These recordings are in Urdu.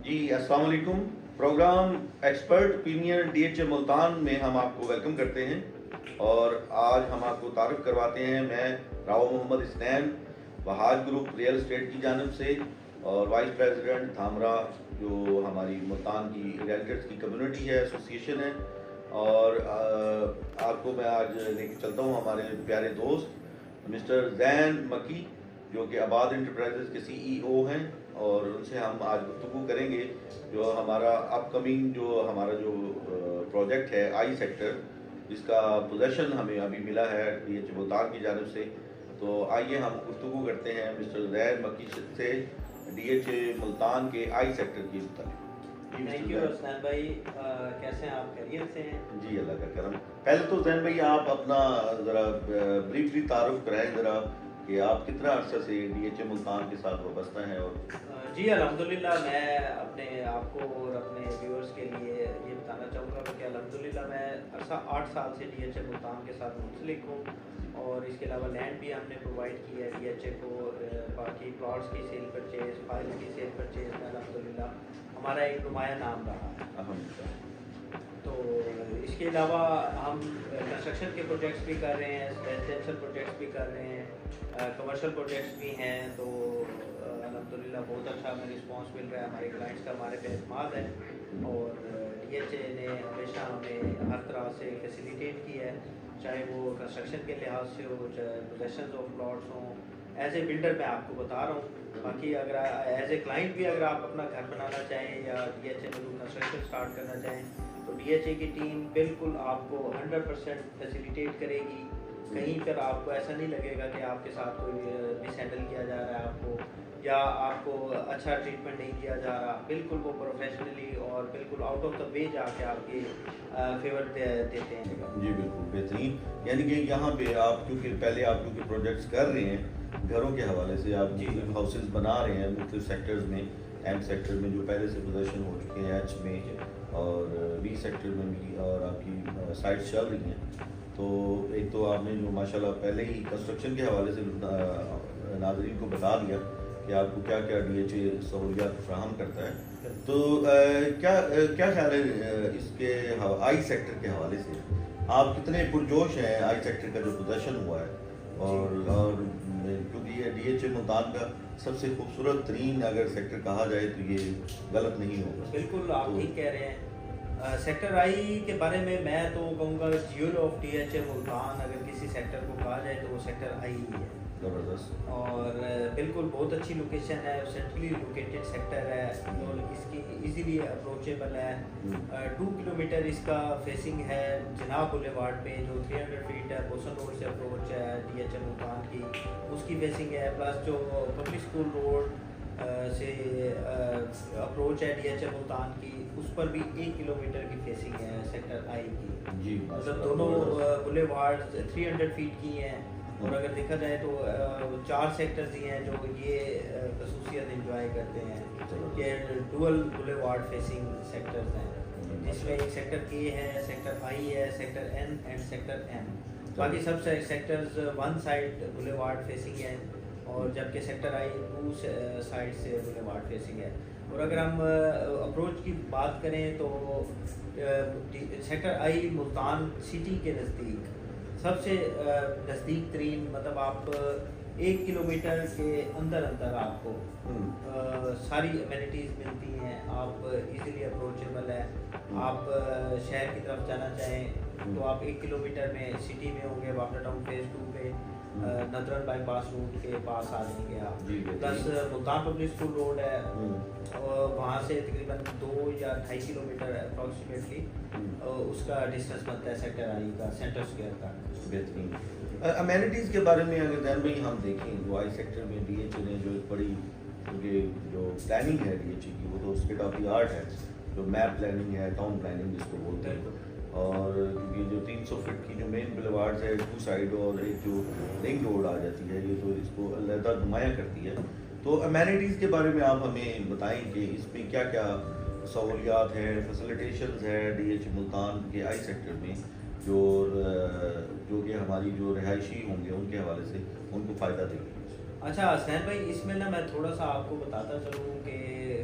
جی السلام علیکم. Program expert opinion D H A Multan میں ہم آپ کو ویلکم کرتے ہیں اور آج ہم آپ کو تعارف کرواتے ہیں. میں راؤ محمد اسنین بہاج گروپ ریئل اسٹیٹ کی جانب سے اور وائس پریزیڈنٹ دھامرا جو ہماری ملتان کی ریئلٹرز کی کمیونٹی ہے، ایسوسیشن ہے. اور آپ کو میں آج لے کے چلتا ہوں ہمارے پیارے دوست مسٹر زین مکی جو کہ آباد انٹرپرائزز کے سی ای او ہیں، اور ان سے ہم آج گفتگو کریں گے جو ہمارا اپ کمنگ جو ہمارا جو پروجیکٹ ہے آئی سیکٹر، جس کا پوزیشن ہمیں ابھی ملا ہے ڈی ایچ اے ملتان کی جانب سے. تو آئیے ہم گفتگو کرتے ہیں مسٹر زین مکی سے ڈی ایچ اے ملتان کے آئی سیکٹر کی متعلق. تھینک یو حسنین بھائی، کیسے ہیں آپ؟ خیریت سے ہیں؟ جی اللہ کا کرم. پہلے تو زین بھائی آپ اپنا ذرا بریفلی تعارف کرائیں ذرا کہ آپ کتنا عرصہ سے ڈی ایچ اے ملتان کے ساتھ وابستہ ہیں. اور جی الحمدللہ میں اپنے آپ کو اور اپنے ویورز کے لیے یہ بتانا چاہوں گا کہ الحمدللہ میں عرصہ 8 سال سے ڈی ایچ اے ملتان کے ساتھ منسلک ہوں، اور اس کے علاوہ لینڈ بھی ہم نے پرووائڈ کی ہے ڈی ایچ اے کو. باقی پلاٹس کی سیل پرچیز، فائل کی سیل پرچیز میں الحمدللہ ہمارا ایک نمایاں نام رہا ہے. الحمدللہ. تو اس کے علاوہ ہم کنسٹرکشن کے پروجیکٹس بھی کر رہے ہیں، ریزیڈینشیل پروجیکٹس بھی کر رہے ہیں، کمرشل پروجیکٹس بھی ہیں. تو الحمدللہ بہت اچھا ہمیں رسپانس مل رہا ہے، ہمارے کلائنٹس کا ہمارے پہ اعتماد ہے. اور ڈی ایچ اے نے ہمیشہ ہمیں ہر طرح سے فیسیلیٹیٹ کی ہے، چاہے وہ کنسٹرکشن کے لحاظ سے ہو، چاہے پوزیشنز آف پلاٹس ہوں. ایز اے بلڈر میں آپ کو بتا رہا ہوں. باقی اگر ایز اے کلائنٹ بھی اگر آپ اپنا گھر بنانا چاہیں یا ڈی ایچ اے میں کنسٹرکشن اسٹارٹ کرنا چاہیں تو ڈی ایچ اے کی ٹیم بالکل آپ کو 100% فیسیلیٹیٹ کرے گی. کہیں پر آپ کو ایسا نہیں لگے گا کہ آپ کے ساتھ کوئی مس ہینڈل کیا جا رہا ہے آپ کو، یا آپ کو اچھا ٹریٹمنٹ نہیں کیا جا رہا. بالکل وہ پروفیشنلی اور بالکل آؤٹ آف دا وے جا کے آپ کے فیور دیتے ہیں. جی بالکل بہترین. یعنی کہ یہاں پہ آپ کیونکہ پہلے آپ کیونکہ پروجیکٹس کر رہے ہیں گھروں کے حوالے سے، آپ مختلف ہاؤسز بنا رہے ہیں مختلف سیکٹرز میں، ایم سیکٹر میں جو پہلے سے پوزیشن ہو چکے ہیں، ایچ میں اور بی سیکٹر میں بھی، اور آپ کی سائٹس چل رہی ہیں. تو ایک تو آپ نے جو ماشاءاللہ پہلے ہی کنسٹرکشن کے حوالے سے ناظرین کو بتا دیا کہ آپ کو کیا کیا ڈی ایچ اے سہولیات فراہم کرتا ہے. تو کیا خیال ہے اس کے آئی سیکٹر کے حوالے سے آپ کتنے پرجوش ہیں آئی سیکٹر کا جو پوزیشن ہوا ہے؟ اور کیونکہ یہ ڈی ایچ اے ملتان کا سب سے خوبصورت ترین اگر سیکٹر کہا جائے تو یہ غلط نہیں ہوگا. بالکل آپ ٹھیک کہہ رہے ہیں. سیکٹر آئی کے بارے میں تو کہوں گا jewel of D H A Multan اگر کسی سیکٹر کو کہا جائے تو وہ سیکٹر آئی ہی ہے. زبردست. اور بالکل بہت اچھی لوکیشن ہے، سینٹرلی لوکیٹڈ سیکٹر ہے، اور اس کی ایزیلی اپروچیبل ہے. 2 کلومیٹر اس کا فیسنگ ہے جناب بولیوارڈ پہ جو 300 فیٹ ہے، بوسن روڈ سے اپروچ ہے ڈی ایچ اے ملتان کی، اس کی فیسنگ ہے. پلس جو پبلک اسکول روڈ سے اپروچ ہے ڈی ایچ اے ملتان کی، اس پر بھی 1 کلومیٹر کی فیسنگ ہے سیکٹر آئی کی. جی مطلب دونوں بولیوارڈ 300 فیٹ کی ہیں. اور اگر دیکھا جائے تو 4 سیکٹرز ہی ہیں جو یہ خصوصیت انجوائے کرتے ہیں کہ ڈول بولیوارڈ فیسنگ سیکٹرز ہیں، جس میں ایک سیکٹر کے ہے، سیکٹر آئی ہے، sector N and sector M. باقی سب سیکٹرز 1 سائڈ بولیوارڈ فیسنگ ہے، اور جبکہ سیکٹر آئی 2 سائڈ سے بولیوارڈ فیسنگ ہے. اور اگر ہم اپروچ کی بات کریں تو سیکٹر آئی ملتان سٹی کے نزدیک سب سے نزدیک ترین، مطلب آپ 1 کلومیٹر کے اندر آپ کو ساری امینٹیز ملتی ہیں. آپ ایزیلی اپروچیبل ہے. آپ شہر کی طرف جانا چاہیں تو آپ 1 کلومیٹر میں سٹی میں ہوں گے، واپڈر ٹاؤن فیز 2 پہ ندرن بائی پاس روڈ کے پاس آ جائیں گے آپ. Plus Multan public school road ہے، اور وہاں سے تقریباً 2 یا 2.5 کلومیٹر اپروکسیمیٹلی اس کا ڈسٹینس بنتا ہے سیکٹر آئی کا سینٹر اسکوائر کا. بہترین. امینٹیز کے بارے میں اگر ذہن میں ہم دیکھیں جو آئی سیکٹر میں ڈی ایچ اے نے جو ایک بڑی کیونکہ جو پلاننگ ہے ڈی ایچ اے کی وہ تو اسٹیٹ آف دی آرٹ ہے، جو میپ پلاننگ ہے، ٹاؤن پلاننگ جس کو بولتے ہیں. اور کیونکہ جو 300 فٹ کی جو مین بولیوارڈز ہے 2 سائڈ اور ایک جو رنگ روڈ آ جاتی ہے، یہ تو اس کو علیحدہ نمایاں کرتی ہے. تو امینٹیز کے بارے میں آپ ہمیں بتائیں کہ اس میں کیا کیا سہولیات ہیں، فیسیلیٹیشنز ہے ڈی ایچ ملتان کے آئی سیکٹر میں جو کہ ہماری جو رہائشی ہوں گے ان کے حوالے سے ان کو فائدہ دیں گے. اچھا حسین بھائی، اس میں نا میں تھوڑا سا آپ کو بتاتا چلوں کہ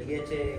DHA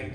IT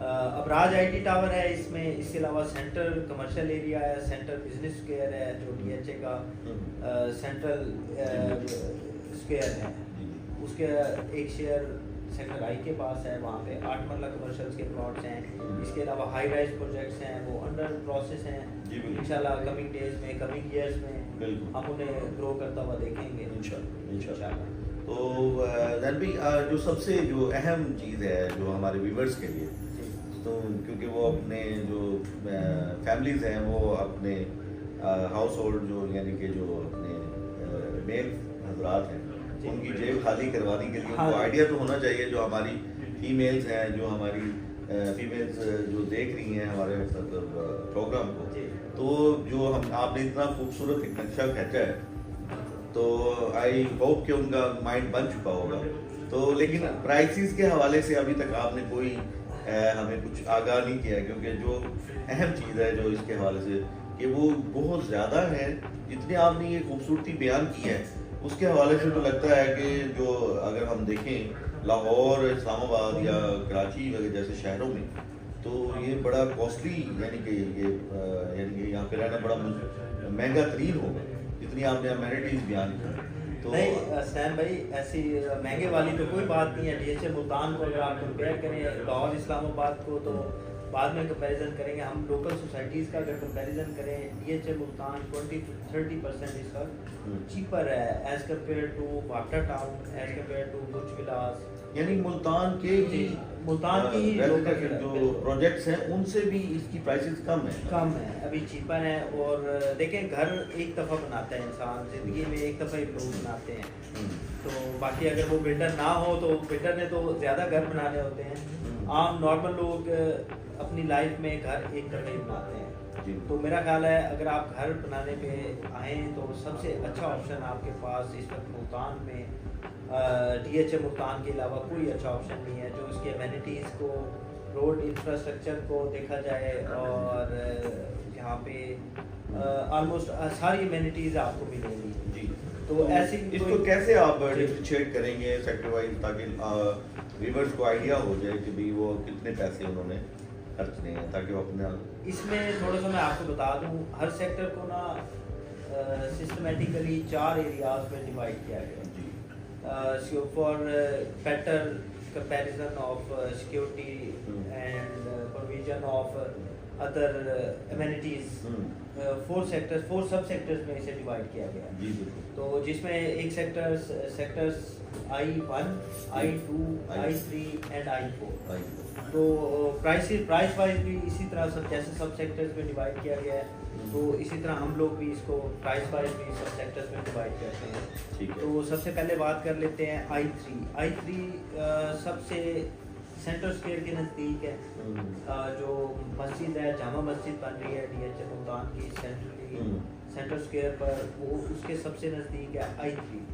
Abraaj I T tower ہے اس میں، اس کے علاوہ سینٹرل کمرشل ایریا ہے، سینٹرل بزنس اسکوائر ہے جو ڈی ایچ اے کا سینٹرل اسکوائر ہے، اس کے ایک شیئر سیکٹر آئی کے پاس ہے، وہاں پہ 8 مرلہ کمرشلس کے پلاٹس ہیں. اس کے علاوہ ہائی رائز پروجیکٹس ہیں وہ انڈر پروسیس ہیں، انشاءاللہ کمنگ ڈیز میں کمنگ ایئرس میں ہم انہیں گرو کرتا ہوا دیکھیں گے انشاءاللہ. تو زین بھائی جو سب سے جو اہم چیز ہے جو ہمارے ویورز کے لیے، تو کیونکہ وہ اپنے جو فیملیز ہیں وہ اپنے ہاؤس ہولڈ جو یعنی کہ جو اپنے میل حضرات ہیں ان کی جیب خالی کروانے کے لیے ان کو آئیڈیا تو ہونا چاہیے. جو ہماری فیمیلز ہیں، جو ہماری فیمیلز جو دیکھ رہی ہیں ہمارے مطلب پروگرام کو، تو جو آپ نے اتنا خوبصورت ایک نقشہ کھینچا ہے تو آئی ہوپ کہ ان کا مائنڈ بن چکا ہوگا. تو لیکن پرائسز کے حوالے سے ابھی تک آپ نے کوئی ہمیں کچھ آگاہ نہیں کیا، کیونکہ جو اہم چیز ہے جو اس کے حوالے سے کہ وہ بہت زیادہ ہے. جتنے آپ نے یہ خوبصورتی بیان کی ہے اس کے حوالے سے تو لگتا ہے کہ جو اگر ہم دیکھیں لاہور، اسلام آباد یا کراچی وغیرہ جیسے شہروں میں تو یہ بڑا کاسٹلی یعنی کہ یہاں پہ رہنا بڑا مہنگا ترین ہوگا جتنی آپ نے امینٹیز بیان کی. تو نہیں حسین بھائی ایسی مہنگے والی تو کوئی بات نہیں ہے. ڈی ایچ اے ملتان کو اگر آپ کمپیئر کریں لاہور اسلام آباد کو تو بعد میں کمپیریزن کریں گے. ہم لوکل سوسائٹیز کا اگر کمپیریزن کریں ڈی ایچ اے ملتان 20-30% اس کا چیپر ہے as compare to Water Town, as compare to Bridge Villas. یعنی ملتان کے ملتان کی جو پروجیکٹس ہیں ان سے بھی اس کی پرائسز کم ہیں ابھی چیپر ہیں. اور دیکھیں گھر ایک دفعہ بناتا ہے انسان زندگی میں، ایک دفعہ ہی لوگ بناتے ہیں. تو باقی اگر وہ بلڈر نہ ہو تو بلڈر نے تو زیادہ گھر بنانے ہوتے ہیں. عام نارمل لوگ اپنی لائف میں گھر ایک دفعہ ہی بناتے ہیں. تو میرا خیال ہے اگر آپ گھر بنانے پہ آئیں تو سب سے اچھا آپشن آپ کے پاس اس وقت ملتان میں ڈی ایچ اے ملتان کے علاوہ کوئی اچھا آپشن نہیں ہے. جو اس کی امینٹیز کو، روڈ انفراسٹرکچر کو دیکھا جائے اور یہاں پہ آلموسٹ ساری امینٹیز آپ کو ملیں گی. تو ایسی اس کو کیسے آپ ڈفرینشیٹ کریں گے سیکٹر وائز تاکہ ویورز کو آئیڈیا ہو جائے کہ بھی وہ کتنے پیسے انہوں نے خرچنے ہیں تاکہ وہ اپنے اس میں تھوڑا سا میں آپ کو بتا دوں. ہر سیکٹر کو نا سسٹمیٹیکلی 4 ایریاز میں ڈیوائڈ کیا گیا for better comparison of security and provision of other amenities. 4 sub sectors میں اسے ڈیوائڈ کیا گیا. تو جس میں ایک sectors I1, I2, I3 and I4. تو پرائس وائز بھی اسی طرح جیسے سب سیکٹرز میں ڈیوائڈ کیا گیا ہے تو اسی طرح ہم لوگ بھی اس کو پرائس وائز بھی سب سیکٹرز میں ڈیوائڈ کرتے ہیں. تو سب سے پہلے بات کر لیتے ہیں I3 سب سے سینٹر اسکوائر کے نزدیک ہے. جو مسجد ہے جامع مسجد بن رہی ہے ڈی ایچ اے ملتان کی سینٹر اسکوائر پر، وہ اس کے سب سے نزدیک ہے I3.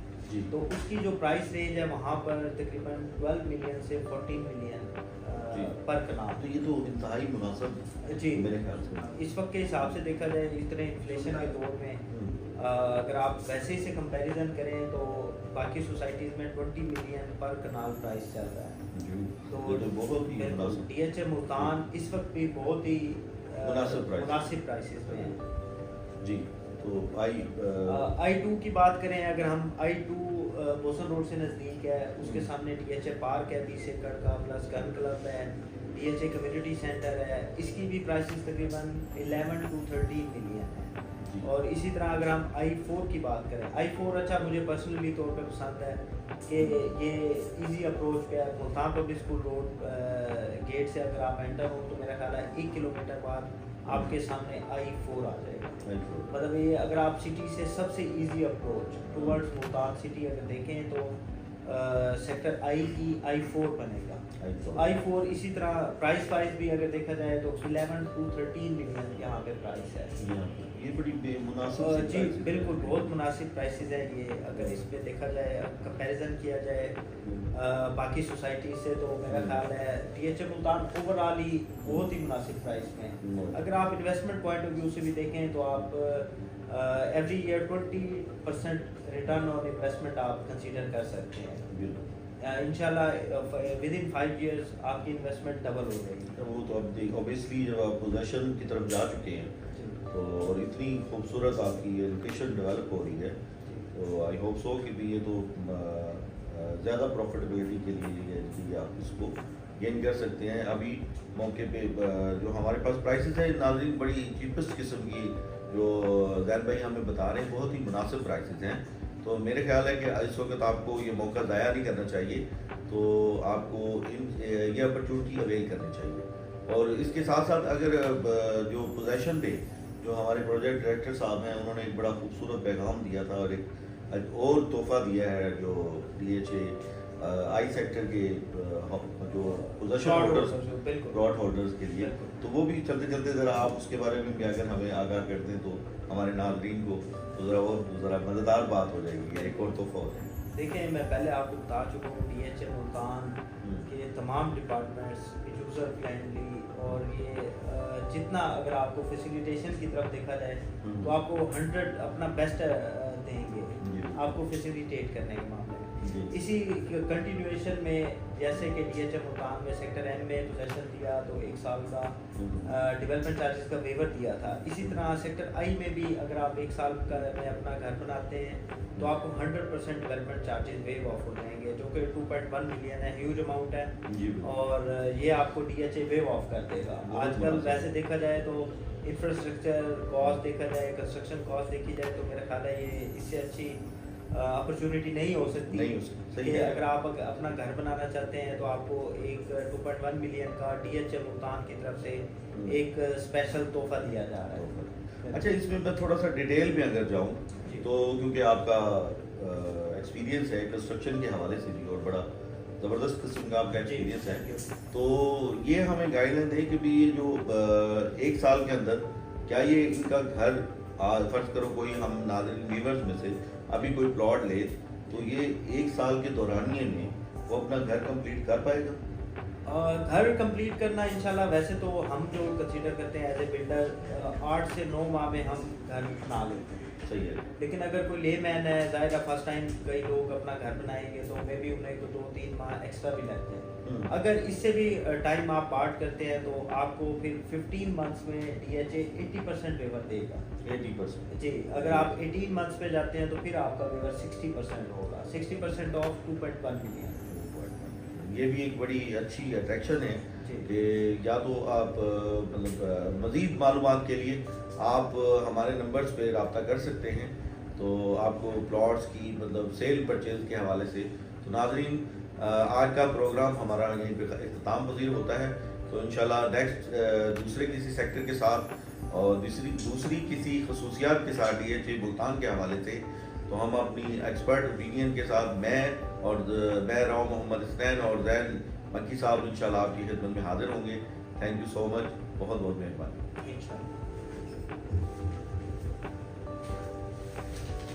تو اس کی جو پرائس رینج ہے وہاں پر تقریباً 12 ملین سے 14 ملین پر کنال. تو یہ تو انتہائی مناسب میرے خیال سے اس وقت کے حساب سے دیکھا جائے اتنے انفلیشن کے دور میں اگر آپ ویسے ہی سے کمپیریزن کریں تو باقی سوسائٹیز میں 20 ملین پر کنال پرائس چل رہا ہے. تو ڈی ایچ اے ملتان اس وقت بھی بہت ہی مناسب پرائسز میں ہیں. جی تو I2 کی بات کریں اگر ہم I2 بوسن روڈ سے نزدیک ہے، اس کے سامنے ڈی ایچ اے پارک ہے 20 ایکڑ کا، پلس گن کلب ہے، D H A community centre ہے. اس کی بھی پرائسز تقریباً 11 to 13 ملین ہے. اور اسی طرح اگر ہم I4 کی بات کریں، I4 اچھا مجھے پرسنلی طور پہ پسند ہے کہ یہ ایزی اپروچ پہ ہے. Multan public school road gate سے اگر آپ انٹر ہو تو میرا خیال ہے 1 کلومیٹر بعد آپ کے سامنے I4 آ جائے گا. مطلب یہ اگر آپ سٹی سے سب سے easy approach towards Multan city اگر دیکھیں تو سیکٹر I کی I4 بنے گا. تو I4 اسی طرح پرائس وائز بھی اگر دیکھا جائے تو 11 to 13 ملین یہاں پہ پرائس ہے. یہ بڑی مناسب جی بالکل بہت مناسب پرائسز ہیں یہ. اگر اس پہ دیکھا جائے کمپیریزن کیا جائے باقی سوسائٹیز سے تو میرا خیال ہے D H A Multan overall ہی بہت ہی مناسب پرائس میں. اگر آپ انویسٹمنٹ پوائنٹ آف ویو سے بھی دیکھیں تو آپ every year 20% return on investment آپ کنسیڈر کر سکتے ہیں انشاءاللہ ود ان 5 ایئرس آپ کی انویسٹمنٹ ڈبل ہو جائے گی. وہ تو اب دیکھ اوبیسلی جب آپ پوزیشن کی طرف جا چکے ہیں تو اور اتنی خوبصورت آپ کی لوکیشن ڈیولپ ہو رہی ہے تو آئی ہوپ سو کہ بھی یہ تو زیادہ پروفٹیبلٹی کے لیے یہ آپ اس کو گین کر سکتے ہیں. ابھی موقع پہ جو ہمارے پاس پرائسز ہیں ناظرین بڑی چیپسٹ قسم کی جو زین بھائی ہمیں بتا رہے ہیں بہت ہی مناسب پرائسز ہیں. تو میرے خیال ہے کہ اس وقت آپ کو یہ موقع ضائع نہیں کرنا چاہیے تو آپ کو یہ اپرچونٹی اویل کرنی چاہیے. اور اس کے ساتھ ساتھ اگر جو پوزیشن پہ جو ہمارے پروجیکٹ ڈائریکٹر صاحب ہیں انہوں نے ایک بڑا خوبصورت پیغام دیا تھا اور ایک اور تحفہ دیا ہے جو DHA آئی سیکٹر کے جو پوزیشن ہولڈرز پلاٹ ہولڈرز کے لیے تو وہ بھی چلتے چلتے ذرا آپ اس کے بارے میں بھی اگر ہمیں آگاہ کر دیں تو ہمارے ناظرین کو ذرا مزیدار بات ہو جائے گی, ایک اور تحفہ ہو جائے گا. دیکھیں میں پہلے آپ کو بتا چکا ہوں DHA ملتان کے تمام ڈپارٹمنٹس یوزر فرینڈلی اور یہ جتنا اگر آپ کو فیسیلیٹیشن کی طرف دیکھا جائے تو آپ کو 100 اپنا بیسٹ دیں گے آپ کو فیسیلیٹیٹ کرنے کے معاملے میں. اسی کنٹینیویشن میں جیسے کہ DHA ملتان میں سیکٹر M میں پوزیشن دیا تو 1 سال کا ڈیولپمنٹ چارجز کا ویور دیا تھا. اسی طرح سیکٹر I میں بھی اگر آپ 1 سال کا میں اپنا گھر بناتے ہیں تو آپ کو 100% ڈیولپمنٹ چارجز ویو آف ہو جائیں گے جو کہ 2.1 ملین ہے, ہیوج اماؤنٹ ہے اور یہ آپ کو DHA ویو آف کر دے گا. آج کل ویسے دیکھا جائے تو انفراسٹرکچر کاسٹ دیکھا جائے, کنسٹرکشن کاسٹ دیکھی جائے تو میرا خیال ہے یہ اس سے اچھی اپرچونیٹی نہیں ہو سکتی کہ اگر آپ اپنا گھر بنانا چاہتے ہیں تو آپ کو ایک 2.1 ملین کا DHA ملتان کی طرف سے ایک اسپیشل تحفہ دیا جا رہا ہے. اچھا اس میں تھوڑا سا ڈیٹیل میں اگر جاؤں تو کیونکہ آپ کا ایکسپیرینس ہے کنسٹرکشن کے حوالے سے بھی اور بڑا زبردست قسم کا آپ کا ایکسپیرینس ہے تو یہ ہمیں گائیڈ لائن دے کہ بھی یہ جو 1 سال کے اندر کیا یہ ان کا گھر فرض کرو کوئی ہم ناظرین ویورز میں سے ابھی کوئی پلاٹ لے تو یہ 1 سال کے دورانیے میں وہ اپنا گھر کمپلیٹ کر پائے گا؟ گھر کمپلیٹ کرنا انشاءاللہ ویسے تو ہم جو کنسیڈر کرتے ہیں ایز اے بلڈر 8 سے 9 ماہ میں ہم گھر بنا لیتے ہیں. صحیح ہے. لیکن اگر کوئی لے مین ہے ظاہر ہے فرسٹ ٹائم کئی لوگ اپنا گھر بنائیں گے تو میں بھی انہیں کو 2-3 ماہ ایکسٹرا بھی لگتے ہیں. اگر اس سے بھی ٹائم آپ پارٹ کرتے ہیں تو آپ کو پھر 15 منتھس میں DHA 80% ویور دے گا. 80% جی, اگر آپ 18 منتھس پہ جاتے ہیں تو پھر آپ کا ویور 60% ہوگا, 60% آف 2.1 ملین. یہ بھی ایک بڑی اچھی اٹریکشن ہے کہ یا تو آپ مطلب مزید معلومات کے لیے آپ ہمارے نمبرز پہ رابطہ کر سکتے ہیں تو آپ کو پلاٹس کی مطلب سیل پرچیز کے حوالے سے. تو ناظرین آج کا پروگرام ہمارا یہیں پہ اختتام پذیر ہوتا ہے تو انشاءاللہ نیکسٹ دوسرے کسی سیکٹر کے ساتھ اور دوسری کسی خصوصیات کے ساتھ DHA ملتان کے حوالے سے تو ہم اپنی ایکسپرٹ اوپینین کے ساتھ میں راؤ محمد اسنین اور زین مکی صاحب انشاءاللہ آپ کی خدمت میں حاضر ہوں گے. تھینک یو سو مچ, بہت بہت مہربانی.